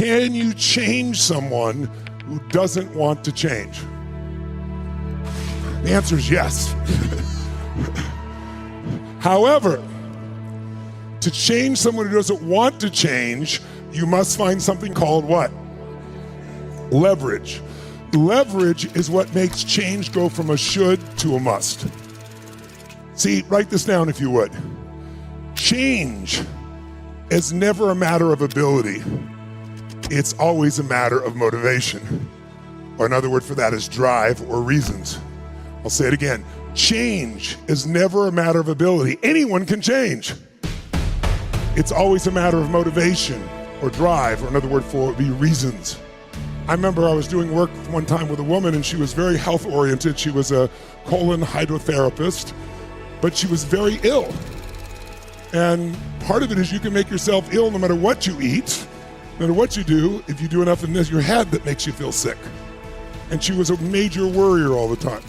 Can you change someone who doesn't want to change? The answer is yes. However, to change someone who doesn't want to change, you must find something called what? Leverage. Leverage is what makes change go from a should to a must. See, write this down if you would. Change is never a matter of ability. It's always a matter of motivation. Or another word for that is drive or reasons. I'll say it again. Change is never a matter of ability. Anyone can change. It's always a matter of motivation or drive, or another word for it would be reasons. I remember I was doing work one time with a woman and she was very health oriented. She was a colon hydrotherapist, but she was very ill. And part of it is you can make yourself ill no matter what you eat, no matter what you do, if you do enough in your head that makes you feel sick. And she was a major worrier all the time.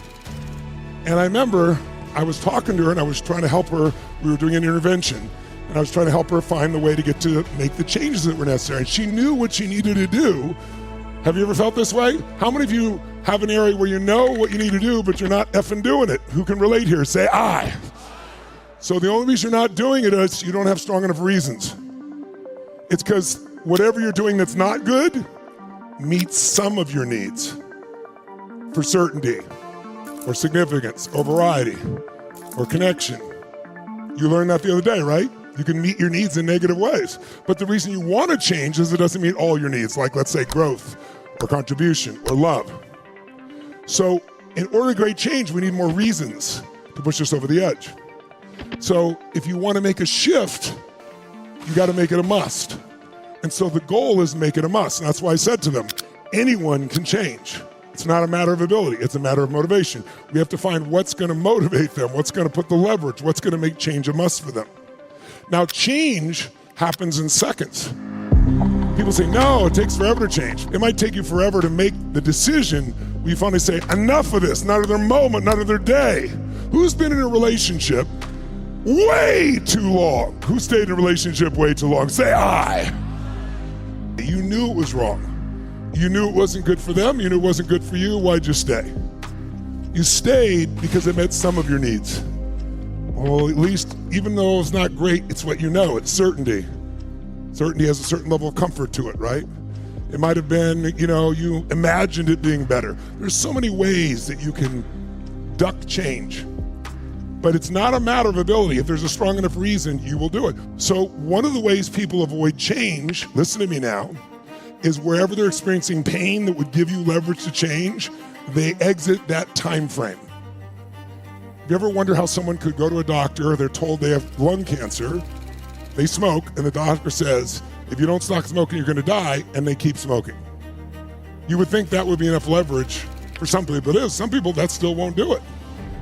And I remember I was talking to her and I was trying to help her. We were doing an intervention and I was trying to help her find the way to get to make the changes that were necessary. And she knew what she needed to do. Have you ever felt this way? How many of you have an area where you know what you need to do, but you're not effing doing it? Who can relate here? Say, I. So the only reason you're not doing it is you don't have strong enough reasons. It's because whatever you're doing that's not good meets some of your needs for certainty or significance or variety or connection. You learned that the other day, right? You can meet your needs in negative ways. But the reason you want to change is it doesn't meet all your needs, like let's say growth or contribution or love. So in order to create change, we need more reasons to push us over the edge. So if you want to make a shift, you got to make it a must. And so the goal is make it a must. And that's why I said to them, anyone can change. It's not a matter of ability, it's a matter of motivation. We have to find what's going to motivate them, what's going to put the leverage, what's going to make change a must for them. Now, change happens in seconds. People say, no, it takes forever to change. It might take you forever to make the decision where you finally say, enough of this, not of their moment, not of their day. Who's been in a relationship way too long? Who stayed in a relationship way too long? Say, I. You knew it was wrong. You knew it wasn't good for them. You knew it wasn't good for you. Why'd you stay? You stayed because it met some of your needs. Well, at least, even though it's not great, it's what you know. It's certainty. Certainty has a certain level of comfort to it, right? It might have been, you imagined it being better. There's so many ways that you can duck change. But it's not a matter of ability. If there's a strong enough reason, you will do it. So one of the ways people avoid change, listen to me now, is wherever they're experiencing pain that would give you leverage to change, they exit that time frame. You ever wonder how someone could go to a doctor, they're told they have lung cancer, they smoke, and the doctor says, if you don't stop smoking, you're gonna die, and they keep smoking. You would think that would be enough leverage for some people. It is. Some people, that still won't do it.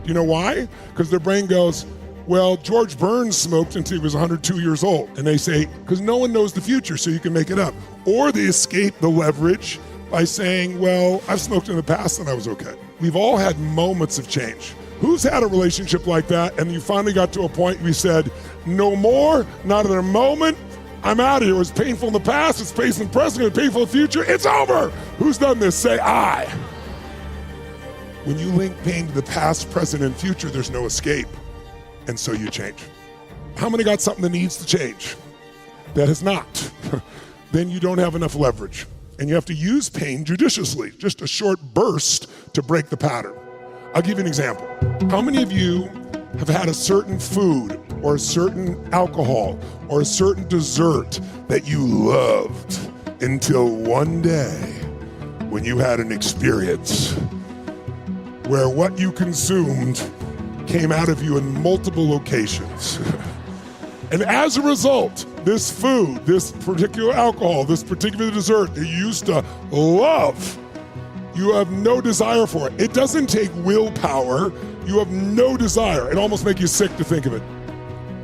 Do you know why? Because their brain goes, well, George Burns smoked until he was 102 years old. And they say, because no one knows the future, so you can make it up. Or they escape the leverage by saying, well, I've smoked in the past and I was okay. We've all had moments of change. Who's had a relationship like that and you finally got to a point where you said, no more, not another moment, I'm out of here. It was painful in the past, it's painful in the present, it's painful in the future, it's over. Who's done this? Say, I. When you link pain to the past, present, and future, there's no escape. And so you change. How many got something that needs to change that has not? Then you don't have enough leverage. And you have to use pain judiciously, just a short burst to break the pattern. I'll give you an example. How many of you have had a certain food or a certain alcohol or a certain dessert that you loved until one day when you had an experience where what you consumed came out of you in multiple locations. And as a result, this food, this particular alcohol, this particular dessert that you used to love, you have no desire for it. It doesn't take willpower. You have no desire. It almost makes you sick to think of it.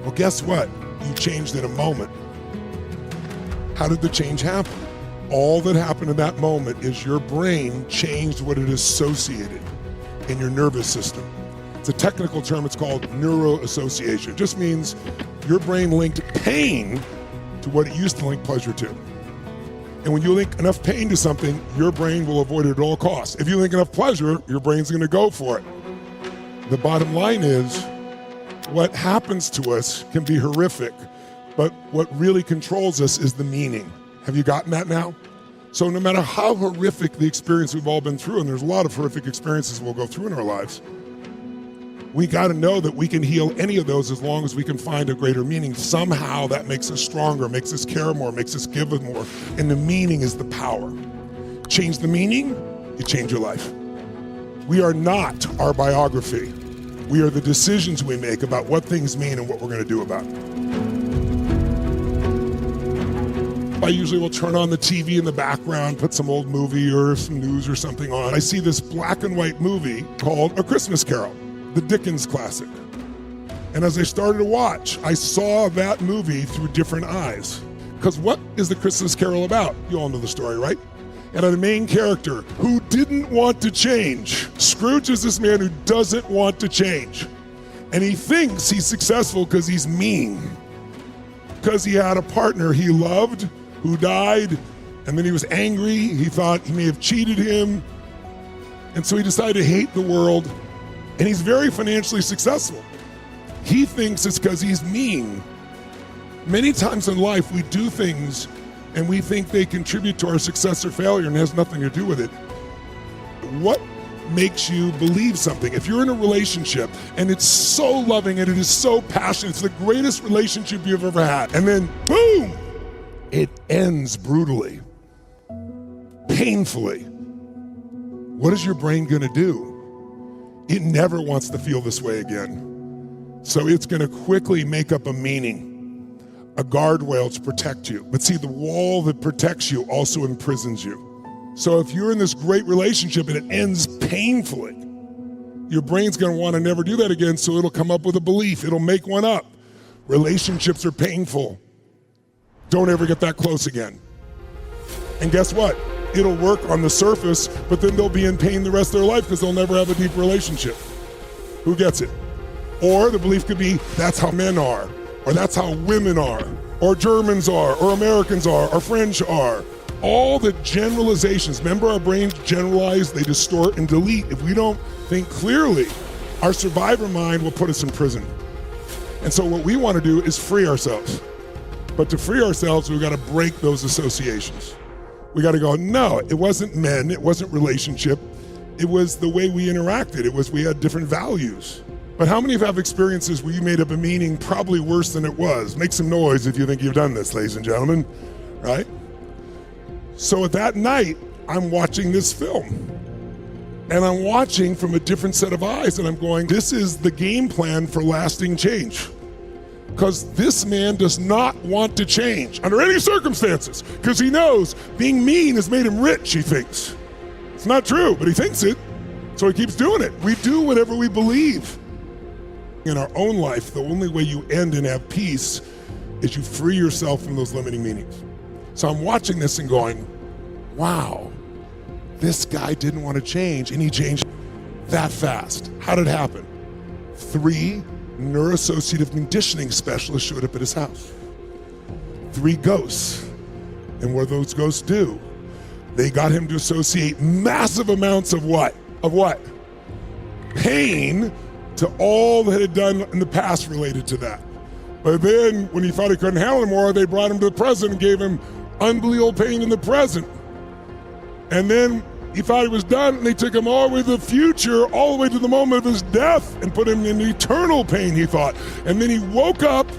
Well, guess what? You changed in a moment. How did the change happen? All that happened in that moment is your brain changed what it associated in your nervous system. It's a technical term, it's called neuroassociation. It just means your brain linked pain to what it used to link pleasure to. And when you link enough pain to something, your brain will avoid it at all costs. If you link enough pleasure, your brain's gonna go for it. The bottom line is, what happens to us can be horrific, but what really controls us is the meaning. Have you gotten that now? So no matter how horrific the experience we've all been through, and there's a lot of horrific experiences we'll go through in our lives, we gotta know that we can heal any of those as long as we can find a greater meaning. Somehow that makes us stronger, makes us care more, makes us give more, and the meaning is the power. Change the meaning, you change your life. We are not our biography. We are the decisions we make about what things mean and what we're gonna do about it. I usually will turn on the TV in the background, put some old movie or some news or something on. I see this black and white movie called A Christmas Carol, the Dickens classic. And as I started to watch, I saw that movie through different eyes. Because what is the Christmas Carol about? You all know the story, right? And the main character who didn't want to change. Scrooge is this man who doesn't want to change. And he thinks he's successful because he's mean. Because he had a partner he loved who died, and then he was angry. He thought he may have cheated him. And so he decided to hate the world. And he's very financially successful. He thinks it's because he's mean. Many times in life, we do things and we think they contribute to our success or failure and it has nothing to do with it. What makes you believe something? If you're in a relationship and it's so loving and it is so passionate, it's the greatest relationship you've ever had, and then boom, it ends brutally, painfully. What is your brain gonna do? It never wants to feel this way again. So it's gonna quickly make up a meaning, a guardrail to protect you. But see, the wall that protects you also imprisons you. So if you're in this great relationship and it ends painfully, your brain's gonna wanna never do that again, so it'll come up with a belief, it'll make one up. Relationships are painful. Don't ever get that close again. And guess what? It'll work on the surface, but then they'll be in pain the rest of their life because they'll never have a deep relationship. Who gets it? Or the belief could be, that's how men are, or that's how women are, or Germans are, or Americans are, or French are. All the generalizations, remember our brains generalize, they distort and delete. If we don't think clearly, our survivor mind will put us in prison. And so what we want to do is free ourselves. But to free ourselves, we've got to break those associations. We got to go, no, it wasn't men, it wasn't relationship, it was the way we interacted, it was we had different values. But how many of you have experiences where you made up a meaning probably worse than it was? Make some noise if you think you've done this, ladies and gentlemen, right? So at that night, I'm watching this film. And I'm watching from a different set of eyes, and I'm going, this is the game plan for lasting change. Because this man does not want to change under any circumstances, because he knows being mean has made him rich, he thinks. It's not true, but he thinks it, so he keeps doing it. We do whatever we believe. In our own life, the only way you end and have peace is you free yourself from those limiting meanings. So I'm watching this and going, wow, this guy didn't want to change, and he changed that fast. How did it happen? 3 neuroassociative conditioning specialists showed up at his house. 3 ghosts. And what do those ghosts do? They got him to associate massive amounts of what? Of what? Pain to all that had done in the past related to that. But then when he thought he couldn't handle it anymore, they brought him to the present and gave him unbelievable pain in the present. And then he thought he was done, and they took him all the way to the future, all the way to the moment of his death, and put him in eternal pain, he thought. And then he woke up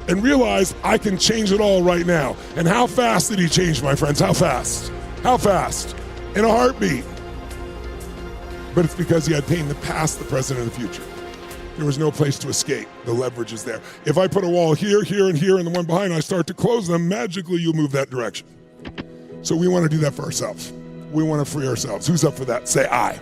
and realized, I can change it all right now. And how fast did he change, my friends? How fast? How fast? In a heartbeat. But it's because he had pain in the past, the present, and the future. There was no place to escape. The leverage is there. If I put a wall here, here, and here, and the one behind, I start to close them, magically you'll move that direction. So we want to do that for ourselves. We want to free ourselves. Who's up for that? Say I.